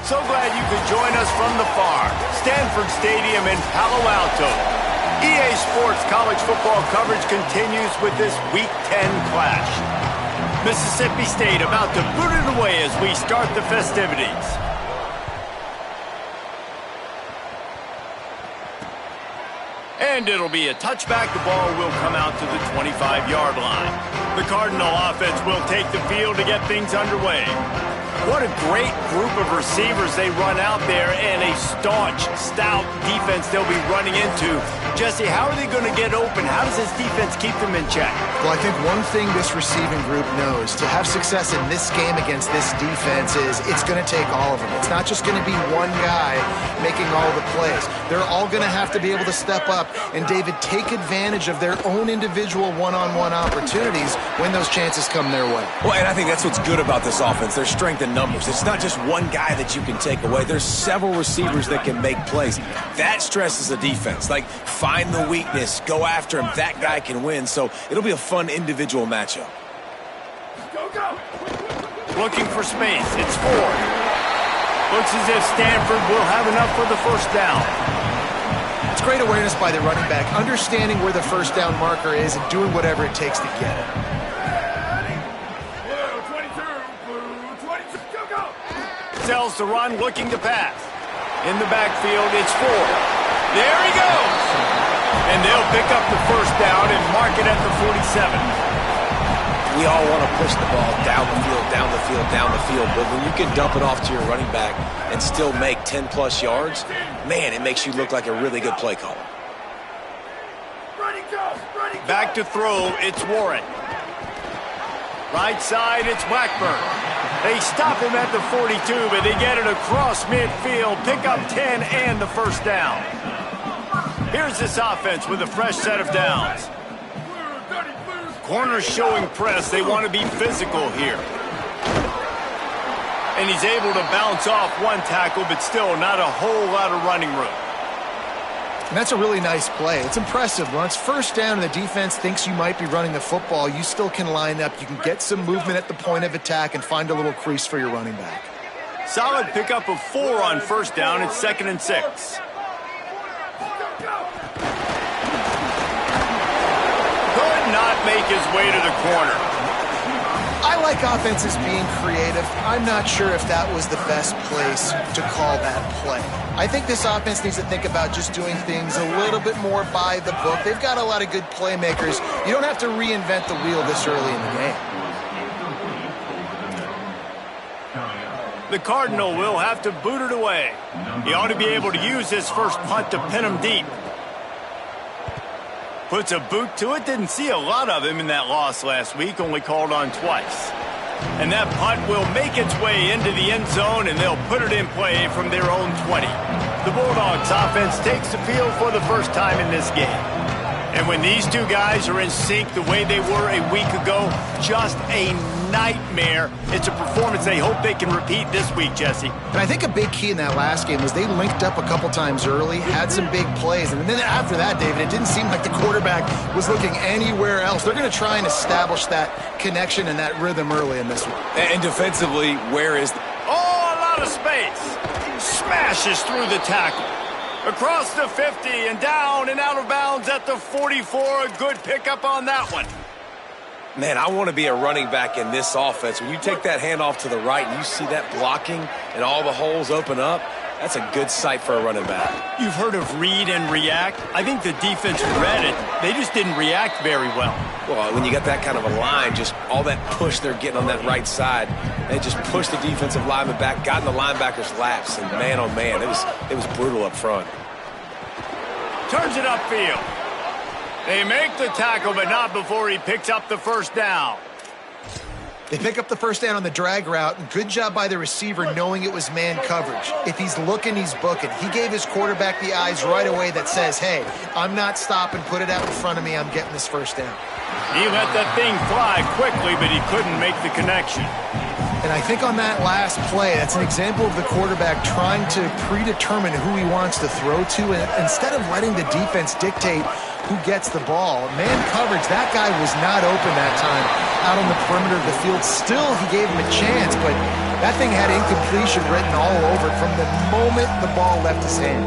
So glad you could join us from the farm, Stanford Stadium in Palo Alto. EA Sports college football coverage continues with this Week 10 clash. Mississippi State about to boot it away as we start the festivities. And it'll be a touchback. The ball will come out to the 25-yard line. The Cardinal offense will take the field to get things underway. What a great group of receivers they run out there, and a staunch, stout defense they'll be running into. Jesse, how are they going to get open? How does this defense keep them in check? Well, I think one thing this receiving group knows to have success in this game against this defense is it's going to take all of them. It's not just going to be one guy making all the plays. They're all going to have to be able to step up and, David, take advantage of their own individual one-on-one opportunities when those chances come their way. Well, and I think that's what's good about this offense. Their strength in numbers. It's not just one guy that you can take away. There's several receivers that can make plays. That stresses the defense. Like, find the weakness, go after him. That guy can win. So it'll be a fun individual matchup. Go, go. Looking for space. It's 4. Looks as if Stanford will have enough for the first down. It's great awareness by the running back, understanding where the first down marker is and doing whatever it takes to get it. Tells the run, looking to pass. In the backfield, it's 4. There he goes! And they'll pick up the first down and mark it at the 47. We all want to push the ball down the field, down the field, down the field. But when you can dump it off to your running back and still make 10-plus yards, man, it makes you look like a really good play caller. Back to throw, it's Warren. Right side, it's Blackburn. They stop him at the 42, but they get it across midfield, pick up 10 and the first down. Here's this offense with a fresh set of downs. Corners showing press. They want to be physical here. And he's able to bounce off one tackle, but still not a whole lot of running room. And that's a really nice play. It's impressive. When it's first down and the defense thinks you might be running the football, you still can line up. You can get some movement at the point of attack and find a little crease for your running back. Solid pickup of 4 on first down. It's 2nd and 6. Could not make his way to the corner. I like offenses being creative. I'm not sure if that was the best place to call that play. I think this offense needs to think about just doing things a little bit more by the book. They've got a lot of good playmakers. You don't have to reinvent the wheel this early in the game. The Cardinal will have to boot it away. He ought to be able to use his first punt to pin him deep. Puts a boot to it. Didn't see a lot of him in that loss last week, only called on twice. And that punt will make its way into the end zone, and they'll put it in play from their own 20. The Bulldogs offense takes the field for the first time in this game. And when these two guys are in sync the way they were a week ago, just a nightmare. It's a performance they hope they can repeat this week, Jesse. And I think a big key in that last game was they linked up a couple times early, had some big plays, and then after that, David, it didn't seem like the quarterback was looking anywhere else. They're going to try and establish that connection and that rhythm early in this one. And defensively, where is... Oh, a lot of space. Smashes through the tackle. Across the 50 and down and out of bounds at the 44. A good pickup on that one. Man, I want to be a running back in this offense. When you take that handoff to the right and you see that blocking and all the holes open up, that's a good sight for a running back. You've heard of read and react. I think the defense read it. They just didn't react very well. Well, when you got that kind of a line, just all that push they're getting on that right side, they just pushed the defensive lineman back, got in the linebacker's laps, and man, oh man, it was brutal up front. Turns it upfield. They make the tackle, but not before he picks up the first down. They pick up the first down on the drag route. Good job by the receiver knowing it was man coverage. If he's looking, he's booking. He gave his quarterback the eyes right away that says, hey, I'm not stopping, put it out in front of me, I'm getting this first down. He let that thing fly quickly, but he couldn't make the connection. And I think on that last play, that's an example of the quarterback trying to predetermine who he wants to throw to, and instead of letting the defense dictate who gets the ball. Man coverage, that guy was not open that time. out on the perimeter of the field. Still, he gave him a chance, but that thing had incompletion written all over it from the moment the ball left his hand.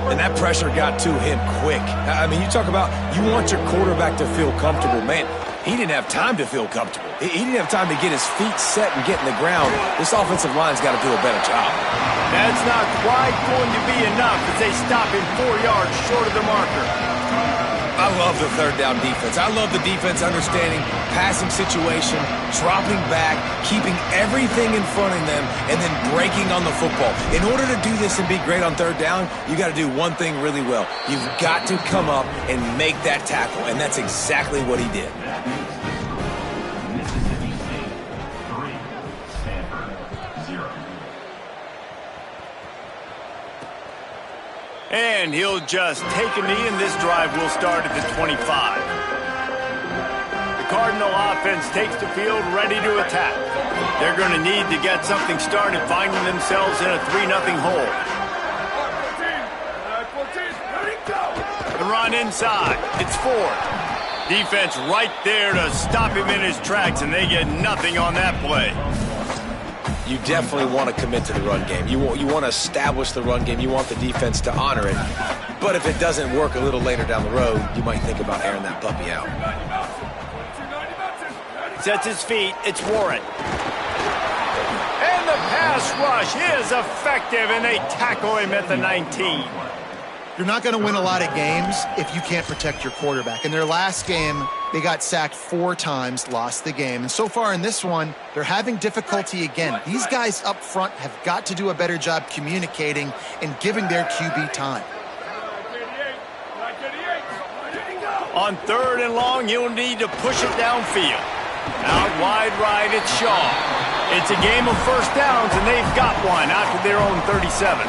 And that pressure got to him quick. I mean, you talk about you want your quarterback to feel comfortable. Man, he didn't have time to feel comfortable. He didn't have time to get his feet set and get in the ground. This offensive line's got to do a better job. That's not quite going to be enough as they stop him 4 yards short of the marker. I love the third down defense. I love the defense understanding passing situation, dropping back, keeping everything in front of them, and then breaking on the football. In order to do this and be great on third down, you got to do one thing really well. You've got to come up and make that tackle, and that's exactly what he did. And he'll just take a knee, and this drive will start at the 25. The Cardinal offense takes the field ready to attack. They're going to need to get something started, finding themselves in a 3-0 hole. The run inside. It's Ford. Defense right there to stop him in his tracks, and they get nothing on that play. You definitely want to commit to the run game. You want to establish the run game. You want the defense to honor it. But if it doesn't work a little later down the road, you might think about airing that puppy out. Sets his feet. It's Warren. And the pass rush is effective, and they tackle him at the 19. You're not going to win a lot of games if you can't protect your quarterback. In their last game, they got sacked 4 times, lost the game. And so far in this one, they're having difficulty again. These guys up front have got to do a better job communicating and giving their QB time. On 3rd and long, you'll need to push it downfield. Out wide right, it's Shaw. It's a game of first downs, and they've got one out to their own 37.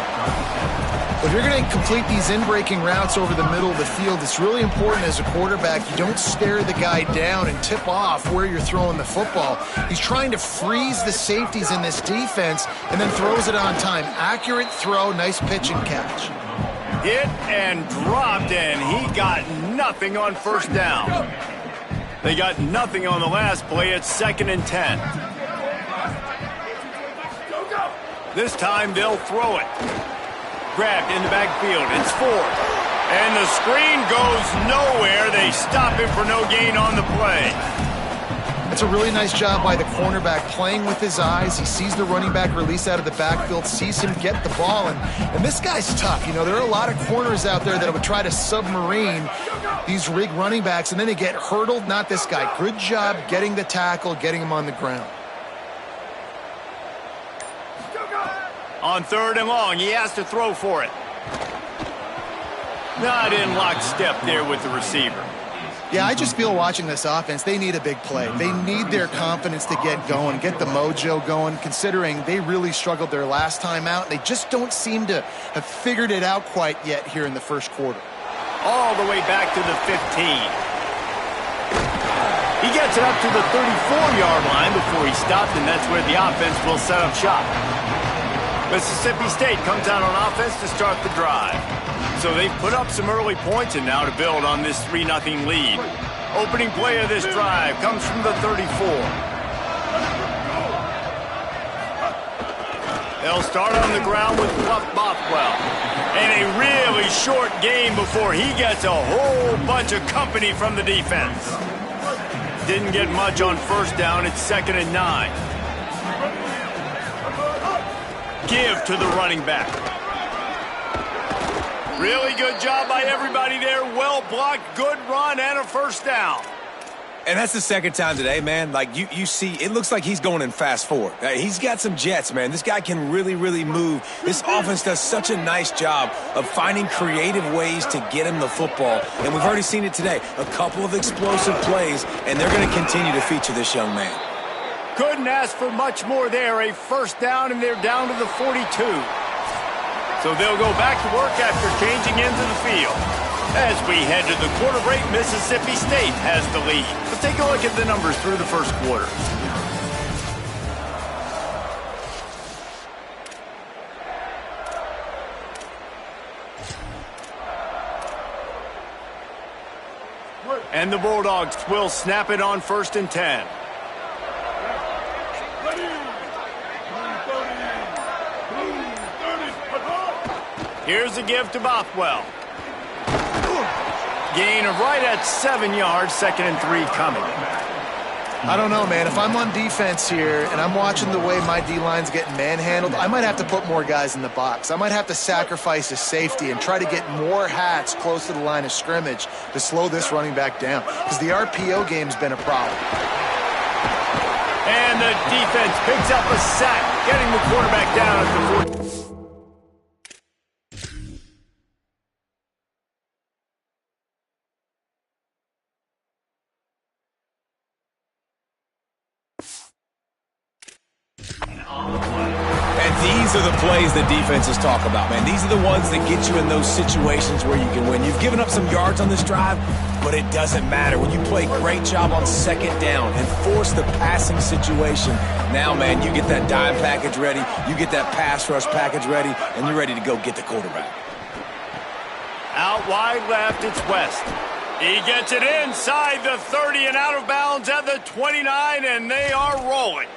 If you're going to complete these in-breaking routes over the middle of the field, it's really important as a quarterback you don't stare the guy down and tip off where you're throwing the football. He's trying to freeze the safeties in this defense and then throws it on time. Accurate throw, nice pitch and catch. Hit and dropped, and he got nothing on first down. They got nothing on the last play. It's 2nd and 10. This time they'll throw it. Grabbed in the backfield. It's Ford. And the screen goes nowhere. They stop him for no gain on the play. That's a really nice job by the cornerback playing with his eyes. He sees the running back release out of the backfield, sees him get the ball, and this guy's tough. You know, there are a lot of corners out there that would try to submarine these rig running backs, and then they get hurdled. Not this guy. Good job getting the tackle, getting him on the ground. On 3rd and long, he has to throw for it. Not in lockstep there with the receiver. Yeah, I just feel watching this offense, they need a big play. They need their confidence to get going, get the mojo going, considering they really struggled their last time out. They just don't seem to have figured it out quite yet here in the first quarter. All the way back to the 15. He gets it up to the 34-yard line before he stopped, and that's where the offense will set up shop. Mississippi State comes out on offense to start the drive. So they've put up some early points, and now to build on this 3-0 lead. Opening play of this drive comes from the 34. They'll start on the ground with Bluff Bothwell. And a really short game before he gets a whole bunch of company from the defense. Didn't get much on first down. It's 2nd and 9. Give to the running back. Really good job by everybody there. Well blocked, good run, and a first down. And that's the second time today, man. Like, you see, it looks like he's going in fast forward. He's got some jets, man. This guy can really, really move. This offense does such a nice job of finding creative ways to get him the football. And we've already seen it today. A couple of explosive plays, and they're going to continue to feature this young man. Couldn't ask for much more there. A first down, and they're down to the 42. So they'll go back to work after changing into the field. As we head to the quarter break, Mississippi State has the lead. Let's take a look at the numbers through the first quarter. And the Bulldogs will snap it on 1st and 10. Here's a give to Bothwell. Gain of right at 7 yards, 2nd and 3 coming. I don't know, man. If I'm on defense here and I'm watching the way my D-line's getting manhandled, I might have to put more guys in the box. I might have to sacrifice a safety and try to get more hats close to the line of scrimmage to slow this running back down, because the RPO game's been a problem. And the defense picks up a sack, getting the quarterback down at the 4. These are the plays that defenses talk about, man. These are the ones that get you in those situations where you can win. You've given up some yards on this drive, but it doesn't matter. When you play a great job on 2nd down and force the passing situation, now, man, you get that dime package ready, you get that pass rush package ready, and you're ready to go get the quarterback. Out wide left, it's West. He gets it inside the 30 and out of bounds at the 29, and they are rolling.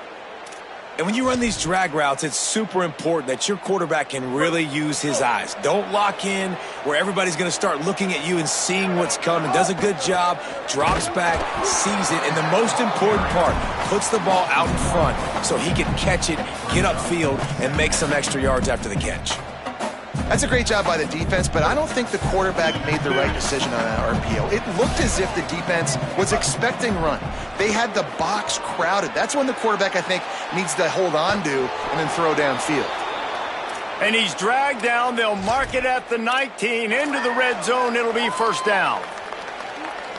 And when you run these drag routes, it's super important that your quarterback can really use his eyes. Don't lock in where everybody's going to start looking at you and seeing what's coming. Does a good job, drops back, sees it, and the most important part, puts the ball out in front so he can catch it, get upfield, and make some extra yards after the catch. That's a great job by the defense, but I don't think the quarterback made the right decision on that RPO. It looked as if the defense was expecting run. They had the box crowded. That's when the quarterback, I think, needs to hold on to and then throw downfield. And he's dragged down. They'll mark it at the 19. Into the red zone. It'll be 1st down.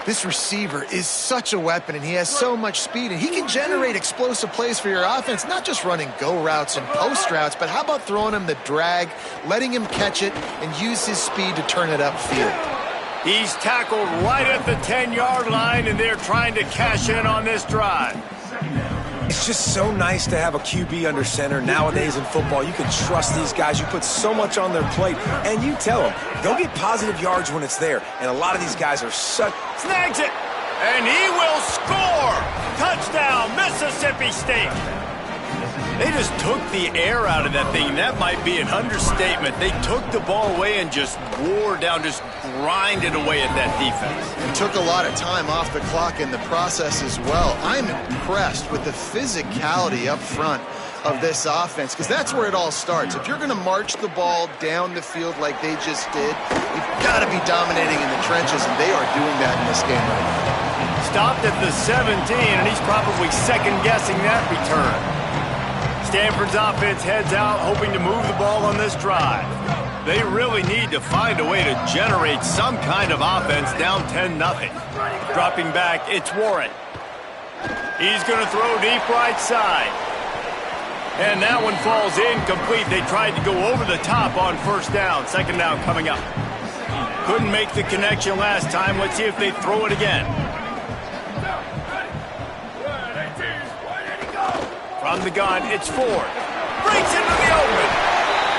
This receiver is such a weapon, and he has so much speed, and he can generate explosive plays for your offense, not just running go routes and post routes, but how about throwing him the drag, letting him catch it, and use his speed to turn it upfield. He's tackled right at the 10-yard line, and they're trying to cash in on this drive. It's just so nice to have a QB under center. Nowadays in football, you can trust these guys. You put so much on their plate, and you tell them, go get positive yards when it's there. And a lot of these guys are such... Snags it, and he will score! Touchdown, Mississippi State! They just took the air out of that thing. That might be an understatement. They took the ball away and just wore down, just grinded away at that defense. And took a lot of time off the clock in the process as well. I'm impressed with the physicality up front of this offense, because that's where it all starts. If you're going to march the ball down the field like they just did, you've got to be dominating in the trenches, and they are doing that in this game right now. Stopped at the 17, and he's probably second-guessing that return. Stanford's offense heads out, hoping to move the ball on this drive. They really need to find a way to generate some kind of offense down 10-0. Dropping back, it's Warren. He's going to throw deep right side. And that one falls incomplete. They tried to go over the top on 1st down. 2nd down coming up. Couldn't make the connection last time. Let's see if they throw it again. From the gun, it's Ford. Breaks into the open.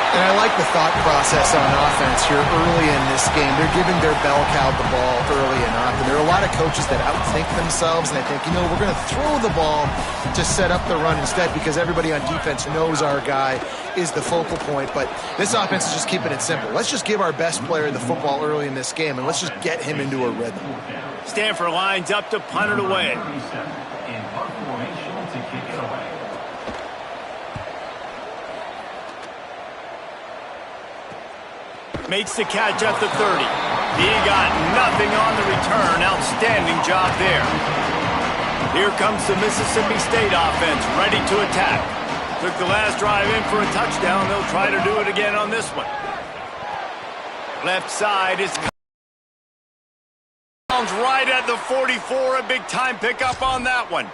And I like the thought process on offense here early in this game. They're giving their bell cow the ball early and often. There are a lot of coaches that outthink themselves, and they think, we're going to throw the ball to set up the run instead, because everybody on defense knows our guy is the focal point. But this offense is just keeping it simple. Let's just give our best player the football early in this game, and let's just get him into a rhythm. Stanford lines up to punt it away. Makes the catch at the 30. He got nothing on the return. Outstanding job there. Here comes the Mississippi State offense, ready to attack. Took the last drive in for a touchdown. They'll try to do it again on this one. Left side is right at the 44. A big-time pickup on that one.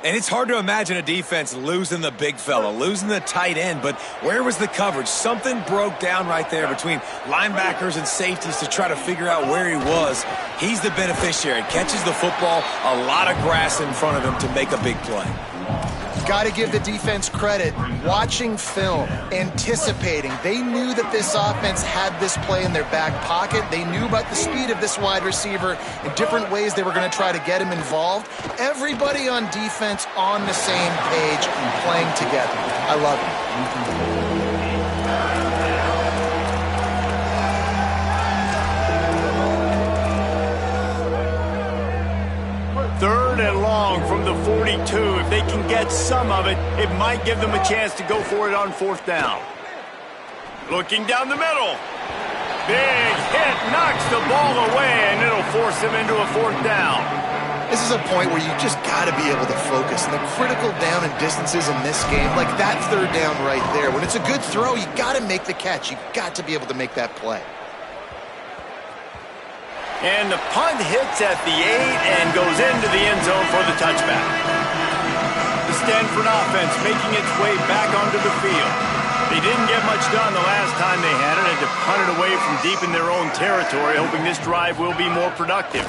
And it's hard to imagine a defense losing the big fella, losing the tight end, but where was the coverage? Something broke down right there between linebackers and safeties to try to figure out where he was. He's the beneficiary. Catches the football, a lot of grass in front of him to make a big play. Got to give the defense credit. Watching film, anticipating. They knew that this offense had this play in their back pocket. They knew about the speed of this wide receiver and different ways they were going to try to get him involved. Everybody on defense on the same page, playing together. I love it. Third and long from the 42. If they can get some of it, it might give them a chance to go for it on fourth down. Looking down the middle. Big hit, knocks the ball away, and it'll force him into a fourth down. This is a point where you just got to be able to focus. And the critical down and distances in this game, like that third down right there. When it's a good throw, you got to make the catch. You got to be able to make that play. And the punt hits at the 8 and goes into the end zone for the touchback. The Stanford offense making its way back onto the field. They didn't get much done the last time they had it, and to punt it away from deep in their own territory, hoping this drive will be more productive.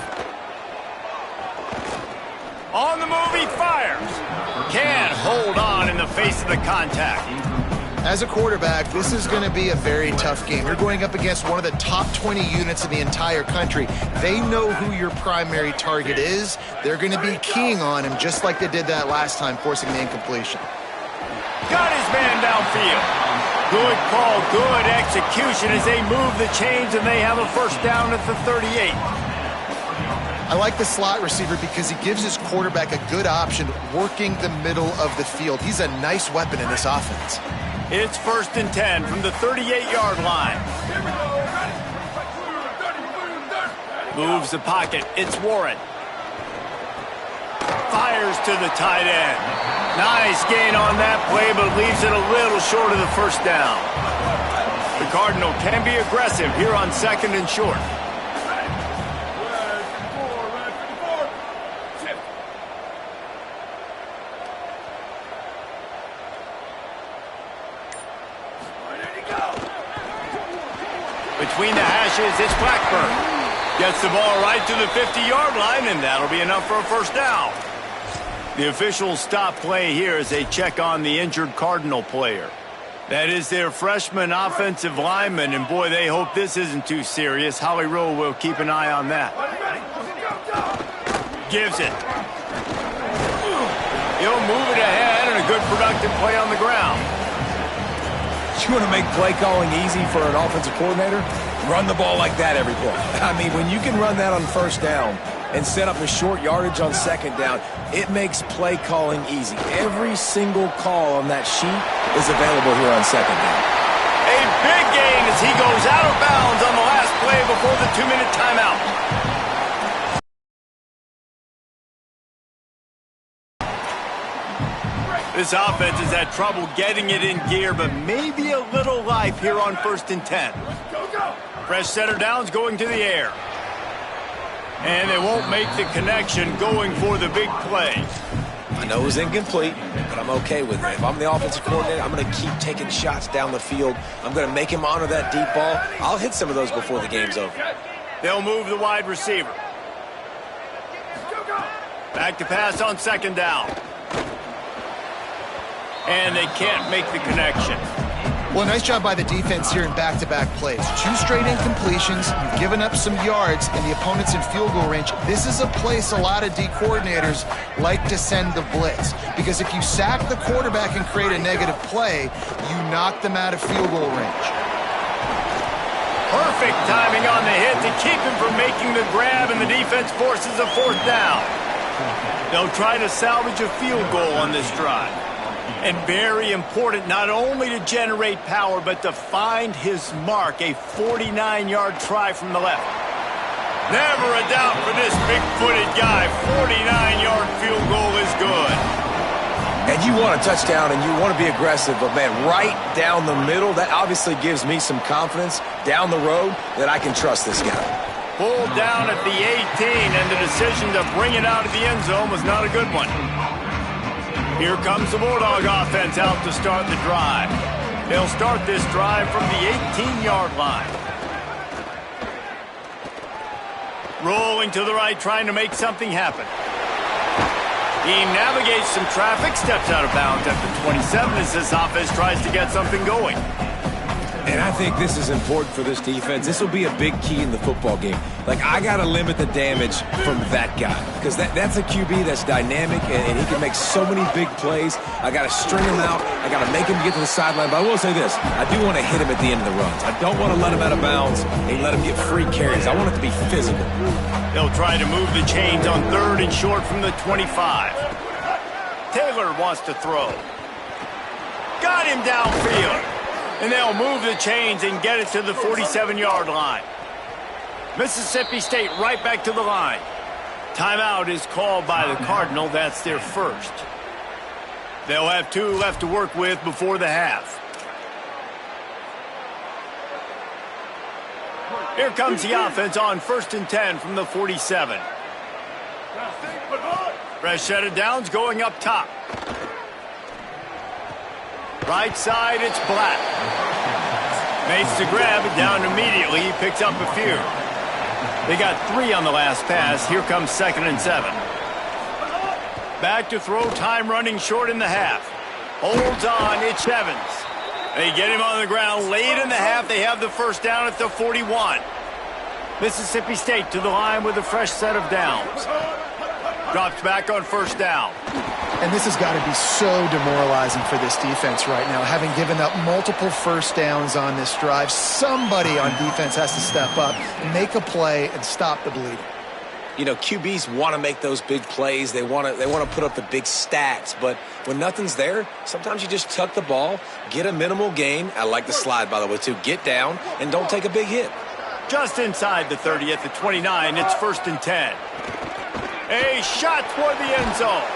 On the move, he fires. Can't hold on in the face of the contact. As a quarterback, this is going to be a very tough game. You're going up against one of the top 20 units in the entire country. They know who your primary target is. They're going to be keying on him just like they did that last time, forcing the incompletion. Got his man downfield. Good call, good execution as they move the chains and they have a first down at the 38. I like the slot receiver because he gives his quarterback a good option working the middle of the field. He's a nice weapon in this offense. It's 1st and 10 from the 38-yard line. Moves the pocket. It's Warren. Fires to the tight end. Nice gain on that play, but leaves it a little short of the first down. The Cardinal can be aggressive here on 2nd and short. Between the hashes, it's Blackburn. Gets the ball right to the 50-yard line, and that'll be enough for a first down. The officials stop play here as they check on the injured Cardinal player. That is their freshman offensive lineman, and boy, they hope this isn't too serious. Holly Rowe will keep an eye on that. Gives it. He'll move it ahead, and a good productive play on the ground. You want to make play calling easy for an offensive coordinator? Run the ball like that every play. I mean, when you can run that on first down and set up a short yardage on second down, it makes play calling easy. Every single call on that sheet is available here on second down. A big gain as he goes out of bounds on the last play before the 2-minute timeout. This offense has had trouble getting it in gear, but maybe a little life here on 1st and 10. Fresh setter downs going to the air. And they won't make the connection going for the big play. I know it was incomplete, but I'm okay with it. If I'm the offensive coordinator, I'm going to keep taking shots down the field. I'm going to make him honor that deep ball. I'll hit some of those before the game's over. They'll move the wide receiver. Back to pass on 2nd down. And they can't make the connection. Well, nice job by the defense here in back-to-back plays. 2 straight incompletions, you've given up some yards, and the opponent's in field goal range. This is a place a lot of D coordinators like to send the blitz, because if you sack the quarterback and create a negative play, you knock them out of field goal range. Perfect timing on the hit to keep him from making the grab, and the defense forces a 4th down. They'll try to salvage a field goal on this drive. And very important not only to generate power, but to find his mark, a 49-yard try from the left. Never a doubt for this big-footed guy. 49-yard field goal is good. And you want a touchdown and you want to be aggressive, but man, right down the middle, that obviously gives me some confidence down the road that I can trust this guy. Pulled down at the 18, and the decision to bring it out of the end zone was not a good one. Here comes the Bulldog offense out to start the drive. They'll start this drive from the 18-yard line. Rolling to the right, trying to make something happen. He navigates some traffic, steps out of bounds at the 27 as this offense tries to get something going. And I think this is important for this defense. This will be a big key in the football game. Like, I got to limit the damage from that guy because that's a QB that's dynamic and he can make so many big plays. I got to string him out. I got to make him get to the sideline. But I will say this. I do want to hit him at the end of the runs. I don't want to let him out of bounds and let him get free carries. I want it to be physical. They'll try to move the chains on 3rd and short from the 25. Taylor wants to throw. Got him downfield. And they'll move the chains and get it to the 47-yard line. Mississippi State right back to the line. Timeout is called by the Cardinal. That's their first. They'll have 2 left to work with before the half. Here comes the offense on 1st and 10 from the 47. Fresh set of downs going up top. Right side, it's Black. Makes the grab, it down immediately. He picks up a few. They got 3 on the last pass. Here comes 2nd and 7. Back to throw, time running short in the half. Holds on, it's Evans. They get him on the ground late in the half. They have the first down at the 41. Mississippi State to the line with a fresh set of downs. Drops back on 1st down. And this has got to be so demoralizing for this defense right now, having given up multiple first downs on this drive. Somebody on defense has to step up and make a play and stop the bleeding. You know, QBs want to make those big plays. They want to put up the big stats. But when nothing's there, sometimes you just tuck the ball, get a minimal gain. I like the slide, by the way, too. Get down and don't take a big hit. Just inside the 30 at the 29, it's 1st and 10. A shot toward the end zone.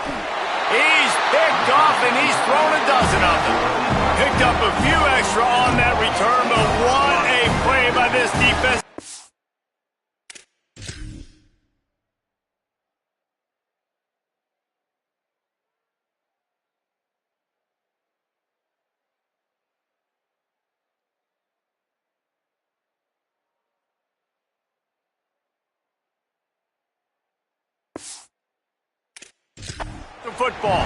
He's picked off, and he's thrown a dozen of them. Picked up a few extra on that return, but what a play by this defense. Football.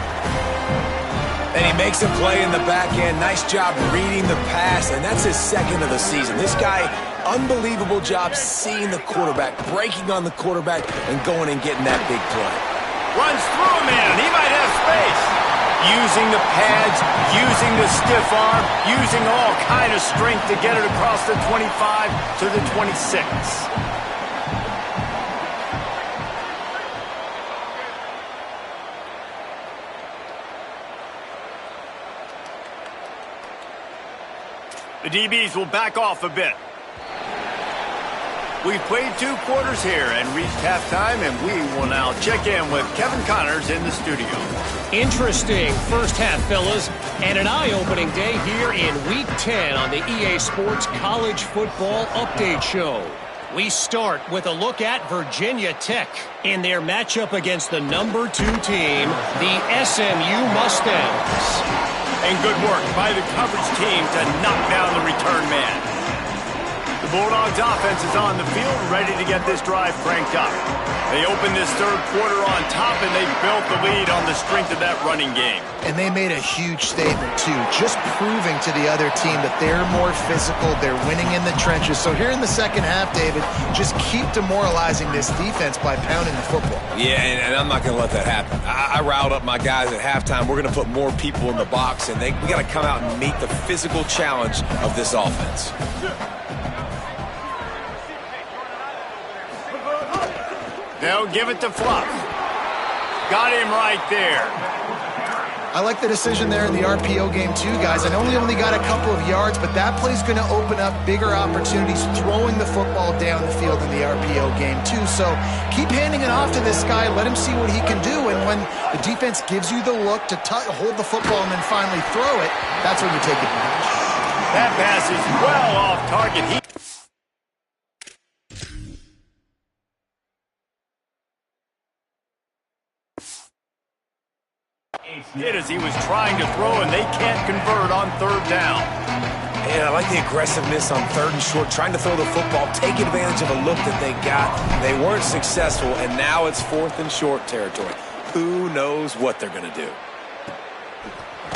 And he makes a play in the back end. Nice job reading the pass, and that's his 2nd of the season. This guy, unbelievable job seeing the quarterback, breaking on the quarterback, and going and getting that big play. Runs through a man. He might have space. Using the pads, using the stiff arm, using all kind of strength to get it across the 25 to the 26. The DBs will back off a bit. We've played 2 quarters here and reached halftime, and we will now check in with Kevin Connors in the studio. Interesting first half, fellas, and an eye-opening day here in Week 10 on the EA Sports College Football Update Show. We start with a look at Virginia Tech in their matchup against the number 2 team, the SMU Mustangs. And good work by the coverage team to knock down the return man. The Bulldogs offense is on the field, ready to get this drive cranked up. They opened this 3rd quarter on top, and they built the lead on the strength of that running game. And they made a huge statement, too, just proving to the other team that they're more physical, they're winning in the trenches. So here in the second half, David, just keep demoralizing this defense by pounding the football. Yeah, and I'm not going to let that happen. I riled up my guys at halftime. We're going to put more people in the box, and we got to come out and meet the physical challenge of this offense. They'll give it to Fluff. Got him right there. I like the decision there in the RPO game too, guys. I know he only got a couple of yards, but that play's going to open up bigger opportunities throwing the football down the field in the RPO game too. So keep handing it off to this guy. Let him see what he can do. And when the defense gives you the look to hold the football and then finally throw it, that's when you take advantage. That pass is well off target. Hit as he was trying to throw, and they can't convert on 3rd down. And I like the aggressiveness on 3rd and short, trying to throw the football, take advantage of a look that they got. They weren't successful, and now it's 4th and short territory. who knows what they're going to do.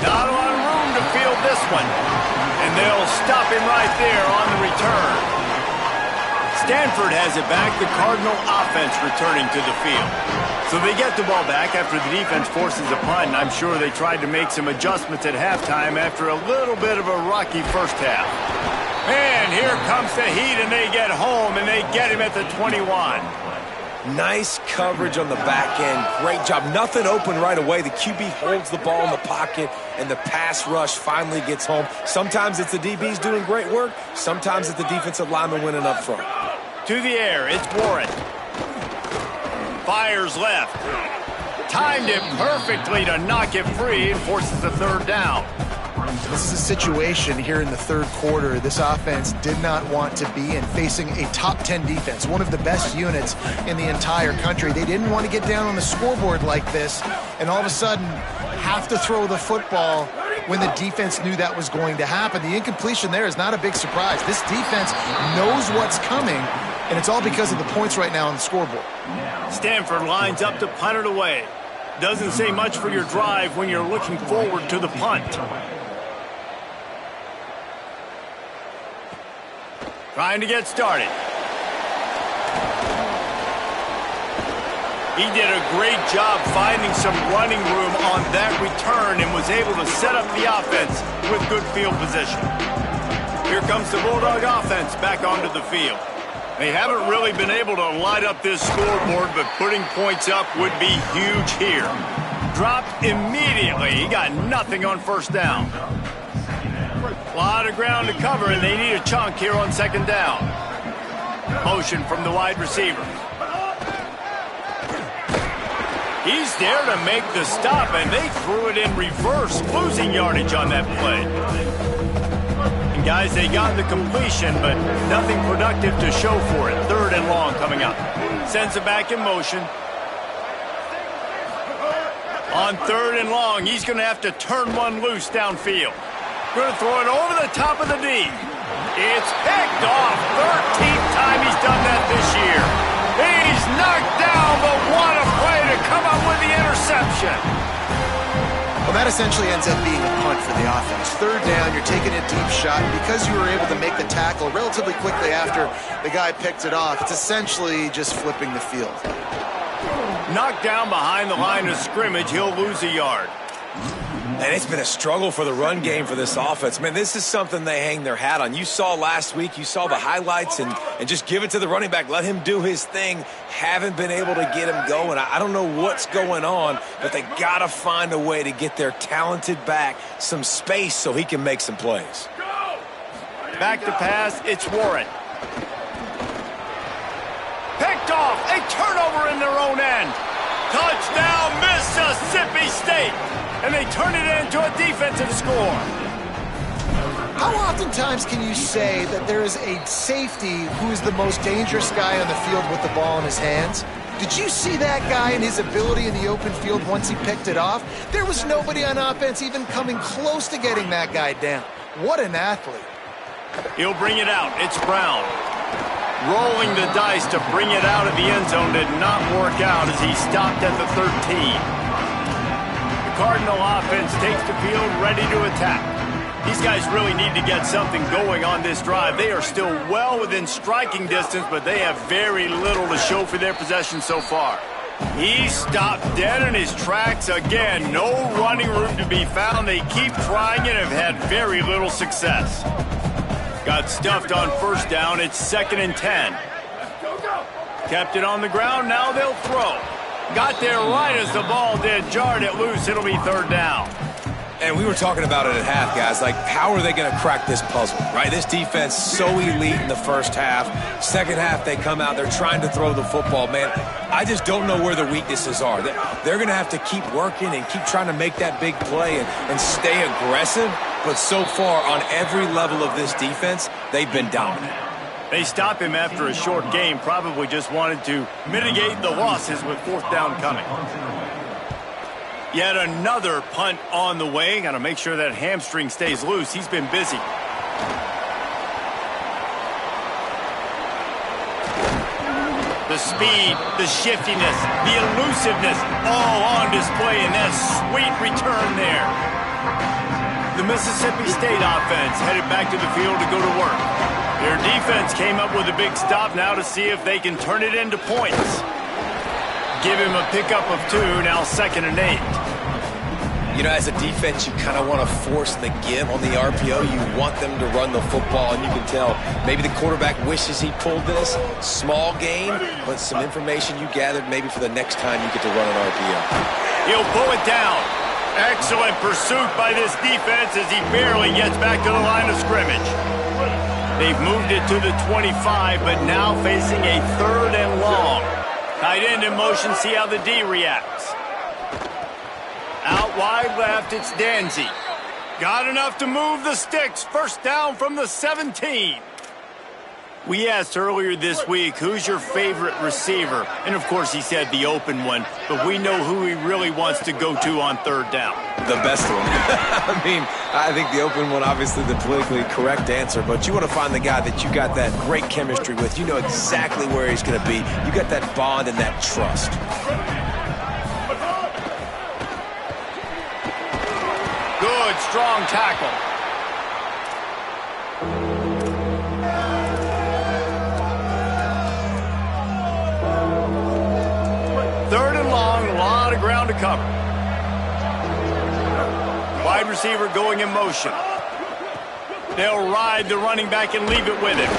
Not a lot of room to field this one. And they'll stop him right there on the return. Stanford has it back, the Cardinal offense returning to the field. So they get the ball back after the defense forces a punt, and I'm sure they tried to make some adjustments at halftime after a little bit of a rocky first half. And here comes the heat, and they get home, and they get him at the 21. Nice coverage on the back end. Great job. Nothing open right away. The QB holds the ball in the pocket, and the pass rush finally gets home. Sometimes it's the DBs doing great work. Sometimes it's the defensive lineman winning up front. To the air, it's Warren. Fires left. Timed it perfectly to knock it free and forces the third down. This is a situation here in the third quarter this offense did not want to be in, facing a top 10 defense, one of the best units in the entire country. They didn't want to get down on the scoreboard like this and all of a sudden have to throw the football when the defense knew that was going to happen. The incompletion there is not a big surprise. This defense knows what's coming, and it's all because of the points right now on the scoreboard. Stanford lines up to punt it away. Doesn't say much for your drive when you're looking forward to the punt. Trying to get started. He did a great job finding some running room on that return and was able to set up the offense with good field position. Here comes the Bulldog offense back onto the field. They haven't really been able to light up this scoreboard, but putting points up would be huge here. Dropped immediately. He got nothing on first down. A lot of ground to cover, and they need a chunk here on second down. Motion from the wide receiver. He's there to make the stop, and they threw it in reverse, losing yardage on that play. And guys, they got the completion, but nothing productive to show for it. Third and long coming up. Sends it back in motion. On third and long, he's going to have to turn one loose downfield. Going to throw it over the top of the D. It's picked off. 13th time he's done that this year. He's knocked down, but what a play to come up with the interception. Well, that essentially ends up being a punt for the offense. Third down, you're taking a deep shot, and because you were able to make the tackle relatively quickly after the guy picked it off, it's essentially just flipping the field. Knocked down behind the line of scrimmage, he'll lose a yard. And it's been a struggle for the run game for this offense. Man, this is something they hang their hat on. You saw last week, you saw the highlights, and just give it to the running back. Let him do his thing. Haven't been able to get him going. I don't know what's going on, but they got to find a way to get their talented back some space so he can make some plays. Back to pass, it's Warren. Picked off, a turnover in their own end. Touchdown, Mississippi State. And they turn it into a defensive score. How oftentimes can you say that there is a safety who is the most dangerous guy on the field with the ball in his hands? Did you see that guy and his ability in the open field once he picked it off? There was nobody on offense even coming close to getting that guy down. What an athlete. He'll bring it out. It's Brown. Rolling the dice to bring it out of the end zone did not work out as he stopped at the 13. Cardinal offense takes the field, ready to attack. These guys really need to get something going on this drive. They are still well within striking distance, but they have very little to show for their possession so far. He stopped dead in his tracks again. No running room to be found. They keep trying and have had very little success. Got stuffed on first down. It's 2nd and 10. Kept it on the ground. Now they'll throw. Got there right as the ball did. Jarred it loose. It'll be third down. And we were talking about it at half, guys. Like, how are they going to crack this puzzle, right? This defense so elite in the first half. Second half, they come out. They're trying to throw the football, man. I just don't know where the weaknesses are. They're going to have to keep working and keep trying to make that big play and stay aggressive. But so far, on every level of this defense, they've been dominant. They stop him after a short game. Probably just wanted to mitigate the losses with fourth down coming. Yet another punt on the way. Got to make sure that hamstring stays loose. He's been busy. The The speed, the shiftiness, the elusiveness, all on display in that sweet return there. The Mississippi State offense headed back to the field to go to work. Their defense came up with a big stop now to see if they can turn it into points. Give him a pickup of 2, now 2nd and 8. You know, as a defense, you kind of want to force the give on the RPO. You want them to run the football, and you can tell maybe the quarterback wishes he pulled this. Small gain, but some information you gathered maybe for the next time you get to run an RPO. He'll pull it down. Excellent pursuit by this defense as he barely gets back to the line of scrimmage. They've moved it to the 25, but now facing a 3rd and long. Tight end in motion, see how the D reacts. Out wide left, it's Danzy. Got enough to move the sticks. First down from the 17. We asked earlier this week, who's your favorite receiver? And, of course, he said the open one. But we know who he really wants to go to on 3rd down. The best one. I mean, I think the open one, obviously the politically correct answer. But you want to find the guy that you got that great chemistry with. You know exactly where he's going to be. You got that bond and that trust. Good, strong tackle. Third and long, a lot of ground to cover. Wide receiver going in motion. They'll ride the running back and leave it with him.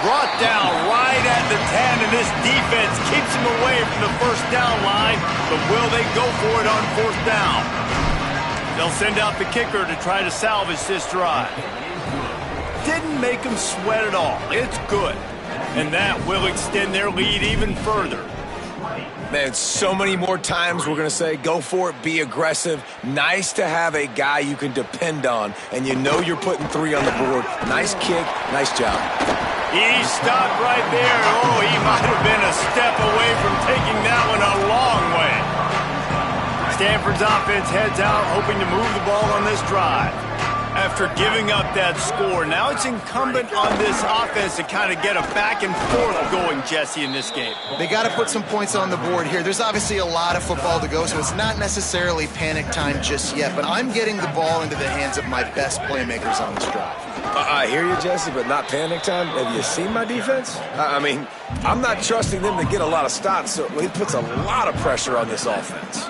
Brought down right at the 10, and this defense keeps him away from the first down line, but will they go for it on 4th down? They'll send out the kicker to try to salvage this drive. Didn't make them sweat at all. It's good. And that will extend their lead even further. Man, so many more times we're going to say, go for it, be aggressive. Nice to have a guy you can depend on, and you know you're putting 3 on the board. Nice kick, nice job. He stopped right there. Oh, he might have been a step away from taking that one a long way. Stanford's offense heads out, hoping to move the ball on this drive. After giving up that score, now it's incumbent on this offense to kind of get a back and forth going, Jesse, in this game. They got to put some points on the board here. There's obviously a lot of football to go, so it's not necessarily panic time just yet, but I'm getting the ball into the hands of my best playmakers on this drive. I hear you, Jesse, but not panic time. Have you seen my defense? I mean, I'm not trusting them to get a lot of stops, so it puts a lot of pressure on this offense.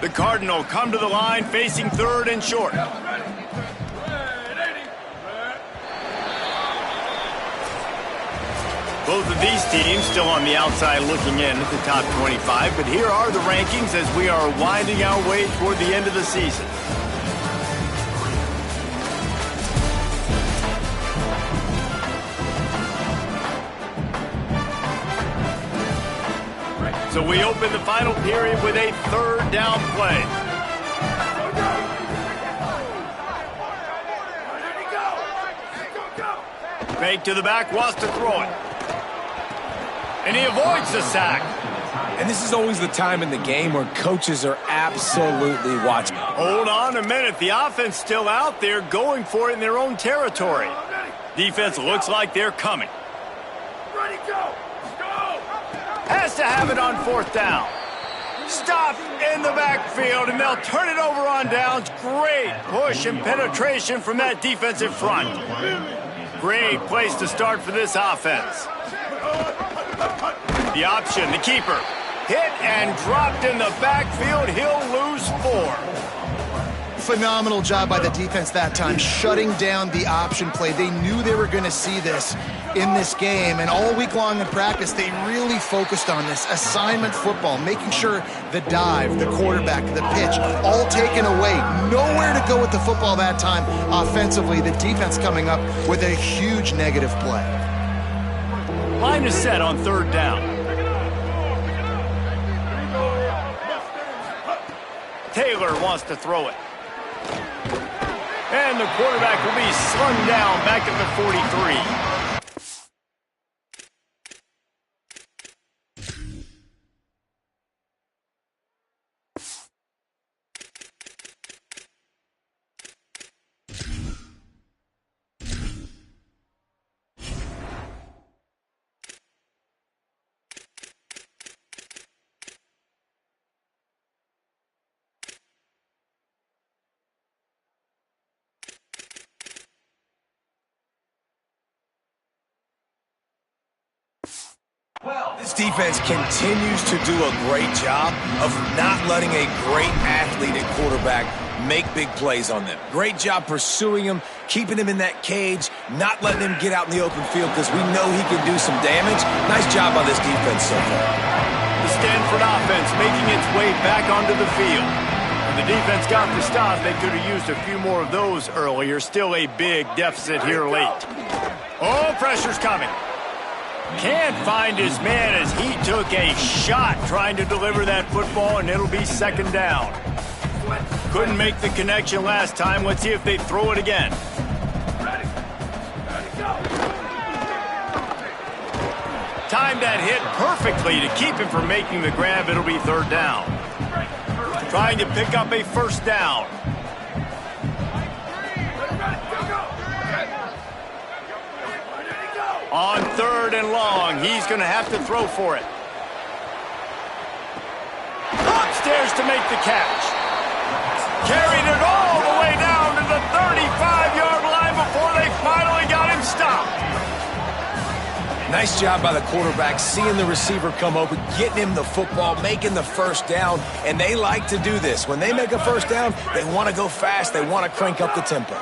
The Cardinal come to the line facing 3rd and short. Both of these teams still on the outside looking in at the top 25, but here are the rankings as we are winding our way toward the end of the season. So we open the final period with a 3rd down play. Fake to the back, wants to throw it. And he avoids the sack. And this is always the time in the game where coaches are absolutely watching. Hold on a minute. The offense still out there going for it in their own territory. Defense looks like they're coming. Ready, go! Has to have it on 4th down. Stop in the backfield, and they'll turn it over on downs. Great push and penetration from that defensive front. Great place to start for this offense. The option, the keeper. Hit and dropped in the backfield. He'll lose 4. Phenomenal job by the defense that time, shutting down the option play. They knew they were going to see this in this game, and all week long in practice, they really focused on this assignment football, making sure the dive, the quarterback, the pitch, all taken away. Nowhere to go with the football that time offensively. The defense coming up with a huge negative play. Line is set on 3rd down. Taylor wants to throw it. And the quarterback will be slung down back at the 43. This defense continues to do a great job of not letting a great athlete at quarterback make big plays on them. Great job pursuing him, keeping him in that cage, not letting him get out in the open field because we know he can do some damage. Nice job by this defense so far. The Stanford offense making its way back onto the field. When the defense got the stop, they could have used a few more of those earlier. Still a big deficit here late. Oh, pressure's coming. Can't find his man as he took a shot trying to deliver that football, and it'll be second down. Couldn't make the connection last time. Let's see if they throw it again. Timed that hit perfectly to keep him from making the grab. It'll be third down. Trying to pick up a first down. On third and long, he's going to have to throw for it. Upstairs to make the catch. Carried it all the way down to the 35-yard line before they finally got him stopped. Nice job by the quarterback, seeing the receiver come open, getting him the football, making the first down, and they like to do this. When they make a first down, they want to go fast, they want to crank up the tempo.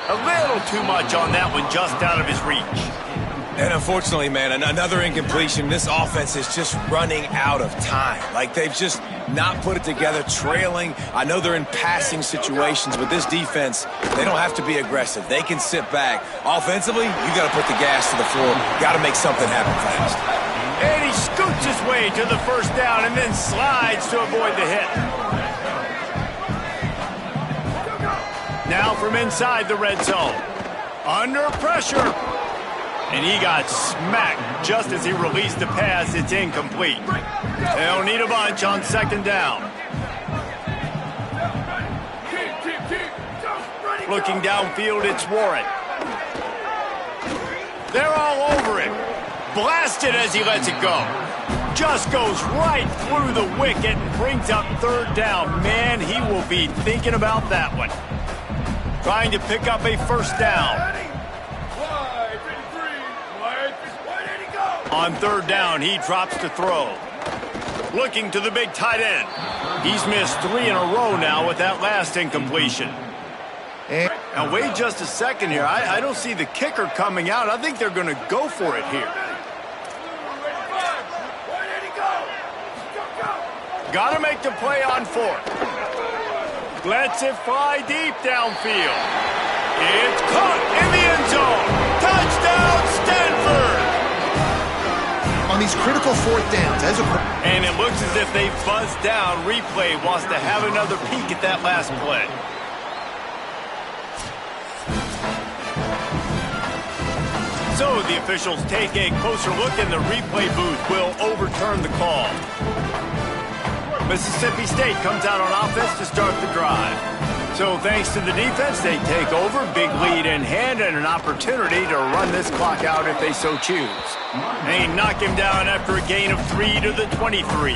A little too much on that one, just out of his reach. And unfortunately, man, another incompletion. This offense is just running out of time. Like, they've just not put it together, trailing. I know they're in passing situations, but this defense, they don't have to be aggressive. They can sit back. Offensively, you got to put the gas to the floor. Got to make something happen fast. And he scoots his way to the first down and then slides to avoid the hit. Now from inside the red zone. Under pressure. And he got smacked just as he released the pass. It's incomplete. They'll need a bunch on second down. Looking downfield, it's Warren. They're all over him. Blasted as he lets it go. Just goes right through the wicket and brings up third down. Man, he will be thinking about that one. Trying to pick up a first down. On third down, he drops to throw. Looking to the big tight end. He's missed 3 in a row now with that last incompletion. Now, wait just a second here. I don't see the kicker coming out. I think they're going to go for it here. Got to make the play on fourth. Lets it fly deep downfield. It's caught in the end zone. Touchdown, Stanford! On these critical fourth downs, and it looks as if they buzzed down. Replay wants to have another peek at that last play. So the officials take a closer look, and the replay booth will overturn the call. Mississippi State comes out on offense to start the drive. So thanks to the defense, they take over, big lead in hand, and an opportunity to run this clock out if they so choose. They knock him down after a gain of 3 to the 23.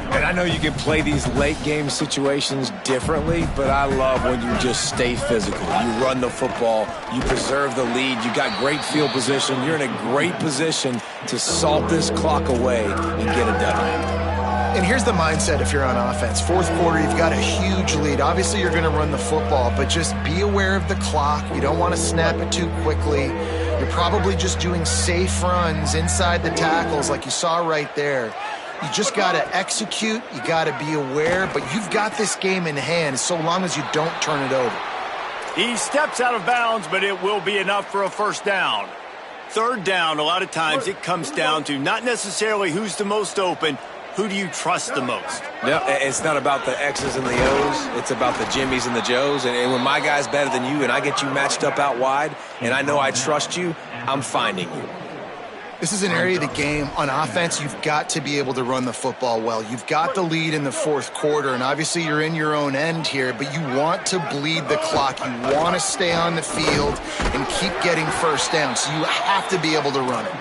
And I know you can play these late game situations differently, but I love when you just stay physical. You run the football, you preserve the lead, you got great field position, you're in a great position to salt this clock away and get a W. And here's the mindset if you're on offense. Fourth quarter, you've got a huge lead. Obviously, you're going to run the football, but just be aware of the clock. You don't want to snap it too quickly. You're probably just doing safe runs inside the tackles like you saw right there. You just got to execute. You got to be aware, but you've got this game in hand so long as you don't turn it over. He steps out of bounds, but it will be enough for a first down. Third down, a lot of times it comes down to not necessarily who's the most open, who do you trust the most? No, it's not about the X's and the O's. It's about the Jimmys and the Joes. And when my guy's better than you and I get you matched up out wide and I know I trust you, I'm finding you. This is an area of the game. On offense, you've got to be able to run the football well. You've got the lead in the fourth quarter, and obviously you're in your own end here, but you want to bleed the clock. You want to stay on the field and keep getting first down, so you have to be able to run it.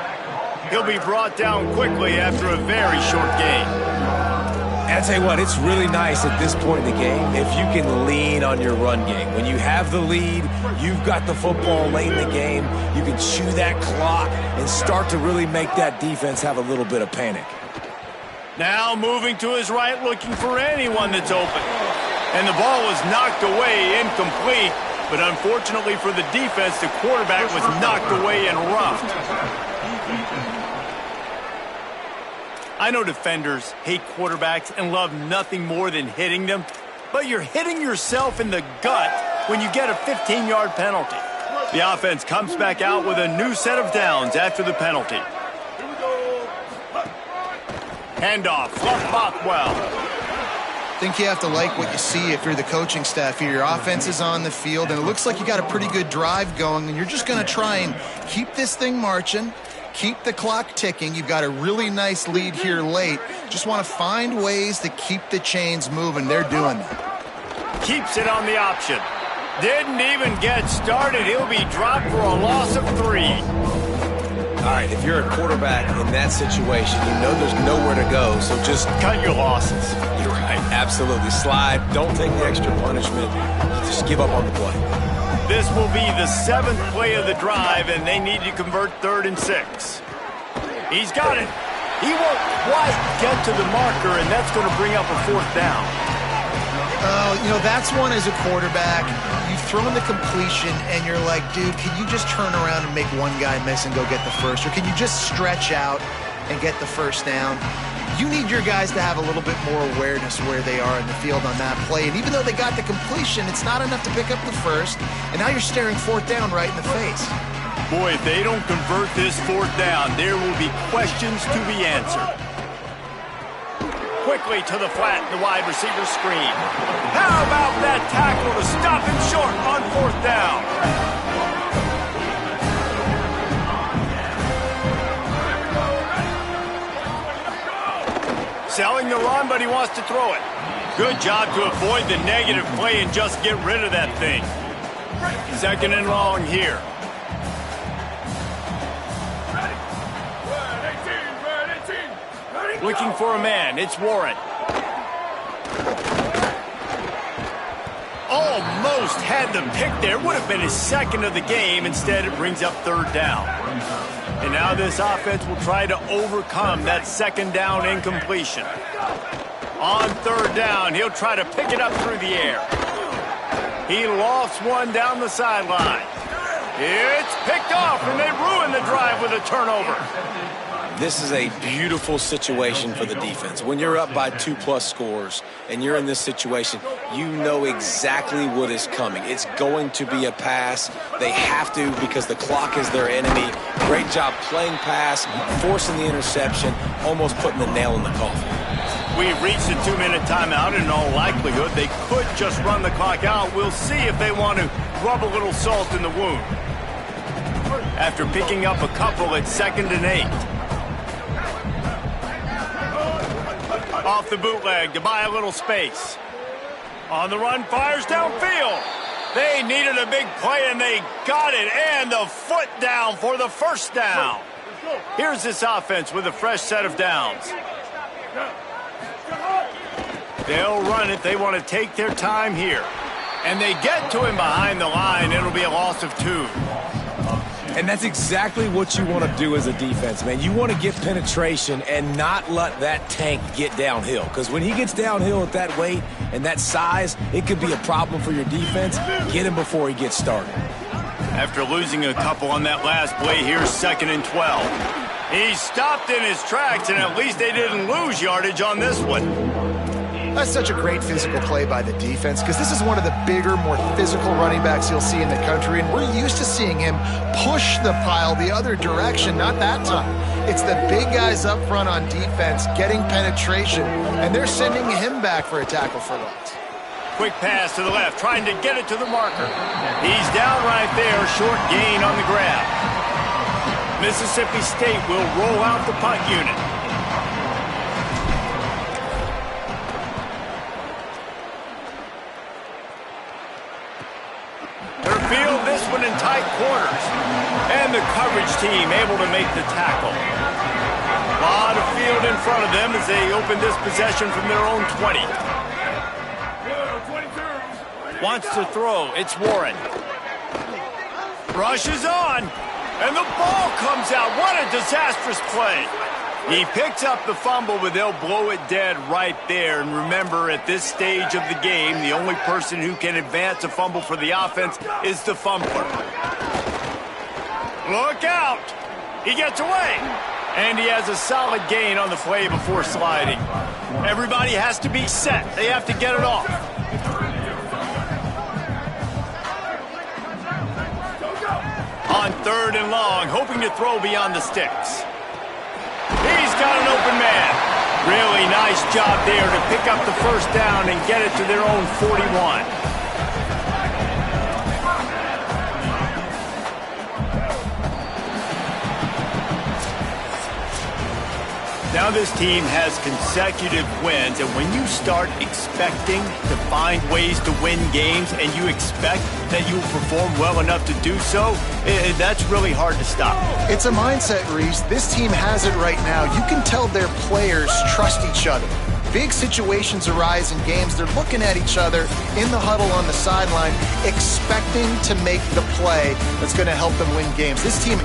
He'll be brought down quickly after a very short game. And I tell you what, it's really nice at this point in the game if you can lean on your run game. When you have the lead, you've got the football late in the game, you can chew that clock and start to really make that defense have a little bit of panic. Now moving to his right, looking for anyone that's open. And the ball was knocked away, incomplete. But unfortunately for the defense, the quarterback was knocked away and roughed. I know defenders hate quarterbacks and love nothing more than hitting them, but you're hitting yourself in the gut when you get a 15-yard penalty. The offense comes back out with a new set of downs after the penalty. Handoff, Fluff Bockwell. I think you have to like what you see if you're the coaching staff here. Your offense is on the field, and it looks like you got a pretty good drive going, and you're just going to try and keep this thing marching, keep the clock ticking. You've got a really nice lead here late. Just want to find ways to keep the chains moving. They're doing that. Keeps it on the option. Didn't even get started. He'll be dropped for a loss of 3. All right, if you're a quarterback in that situation, you know there's nowhere to go, so just cut your losses. You're right, absolutely. Slide, don't take the extra punishment, just give up on the play. This will be the 7th play of the drive, and they need to convert 3rd and 6. He's got it. He won't quite get to the marker, and that's going to bring up a 4th down. You know, that's one as a quarterback. You've thrown the completion, and you're like, dude, can you just turn around and make one guy miss and go get the first? Or can you just stretch out and get the first down? You need your guys to have a little bit more awareness where they are in the field on that play. And even though they got the completion, it's not enough to pick up the first. And now you're staring 4th down right in the face. Boy, if they don't convert this 4th down, there will be questions to be answered. Quickly to the flat, the wide receiver screen. How about that tackle to stop him short on 4th down? Selling the run, but he wants to throw it. Good job to avoid the negative play and just get rid of that thing. 2nd and long here. Looking for a man. It's Warren. Almost had the pick there. Would have been his 2nd of the game. Instead, it brings up 3rd down. And now this offense will try to overcome that 2nd down incompletion. On 3rd down, he'll try to pick it up through the air. He lofts one down the sideline. It's picked off, and they ruin the drive with a turnover. This is a beautiful situation for the defense. When you're up by 2+ scores and you're in this situation, you know exactly what is coming. It's going to be a pass. They have to because the clock is their enemy. Great job playing pass, forcing the interception, almost putting the nail in the coffin. We've reached a 2-minute timeout. In all likelihood, they could just run the clock out. We'll see if they want to rub a little salt in the wound. After picking up a couple at 2nd and 8. Off the bootleg to buy a little space. On the run, fires downfield. They needed a big play, and they got it. And the foot down for the 1st down. Here's this offense with a fresh set of downs. They'll run it. They want to take their time here. And they get to him behind the line. It'll be a loss of 2. And that's exactly what you want to do as a defense, man. You want to get penetration and not let that tank get downhill. Because when he gets downhill at that weight and that size, it could be a problem for your defense. Get him before he gets started. After losing a couple on that last play, here's 2nd and 12. He stopped in his tracks, and at least they didn't lose yardage on this one. That's such a great physical play by the defense because this is one of the bigger, more physical running backs you'll see in the country, and we're used to seeing him push the pile the other direction, not that time. It's the big guys up front on defense getting penetration, and they're sending him back for a tackle for loss. Quick pass to the left, trying to get it to the marker. He's down right there, short gain on the grab. Mississippi State will roll out the punt unit. Field this one in tight quarters. And the coverage team able to make the tackle. lot of field in front of them as they open this possession from their own 20. Wants to throw. It's Warren. Rushes on. And the ball comes out. What a disastrous play. He picks up the fumble, but they'll blow it dead right there. And remember, at this stage of the game, the only person who can advance a fumble for the offense is the fumbler. Look out. He gets away. And he has a solid gain on the play before sliding. Everybody has to be set. They have to get it off. On 3rd and long, hoping to throw beyond the sticks. He's got an open man. Really nice job there to pick up the first down and get it to their own 41. Now this team has consecutive wins, and when you start expecting to find ways to win games and you expect that you'll perform well enough to do so, that's really hard to stop. It's a mindset, Reese. This team has it right now. You can tell their players trust each other. Big situations arise in games. They're looking at each other in the huddle on the sideline, expecting to make the play that's going to help them win games. This team